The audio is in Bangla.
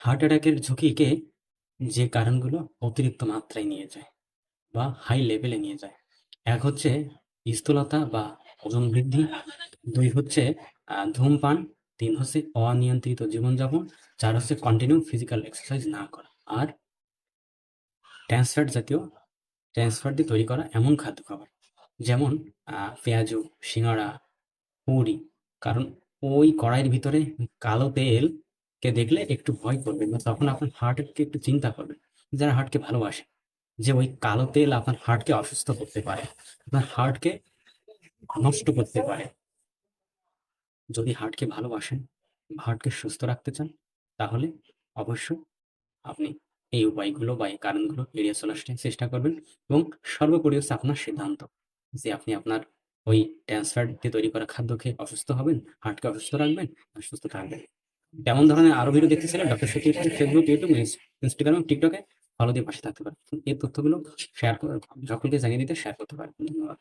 হার্ট অ্যাটাকের ঝুঁকিকে যে কারণগুলো অতিরিক্ত মাত্রায় নিয়ে যায় বা হাই লেভেলে নিয়ে যায়, এক হচ্ছে স্থূলতা বা ওজন বৃদ্ধি, দুই হচ্ছে ধূমপান, তিন হচ্ছে অনিয়ন্ত্রিত জীবনযাপন, চার হচ্ছে কন্টিনিউ ফিজিক্যাল এক্সারসাইজ না করা, আর ট্রান্সফ্যাট জাতীয় ট্রান্সফার দিয়ে তৈরি করা এমন খাদ্য খাবার, যেমন পেঁয়াজু, সিঙ্গাড়া, পুরি। কারণ ওই কড়াইয়ের ভিতরে কালো তেলকে দেখলে একটু ভয় করবেন বা তখন আপনার হার্টকে একটু চিন্তা করবেন। যারা হার্টকে ভালোবাসে, যে ওই কালো তেল আপনার হার্টকে অসুস্থ করতে পারে, আপনার হার্টকে নষ্ট করতে পারে। যদি হার্টকে ভালোবাসেন, হার্টকে সুস্থ রাখতে চান, তাহলে অবশ্যই আপনি এই উপায়গুলো বা এই কারণগুলো এড়িয়ে চলার চেষ্টা করবেন। এবং সর্বোপরি হচ্ছে আপনার সিদ্ধান্ত, যে আপনি আপনার ওই ট্রান্সফ্যাট দিয়ে তৈরি করা খাদ্য খেয়ে অসুস্থ হবেন, হার্টকে অসুস্থ রাখবেন না সুস্থ থাকবেন। তেমন ধরনের আরো ভিডিও দেখতে চাইলে doctor Shafiq Facebook, YouTube, Instagram এবং টিকটকে ফলো দিয়ে পাশে থাকতে পারেন। এই তথ্যগুলো শেয়ার করে সকলকে জানিয়ে দিতে শেয়ার করতে পারেন। ধন্যবাদ।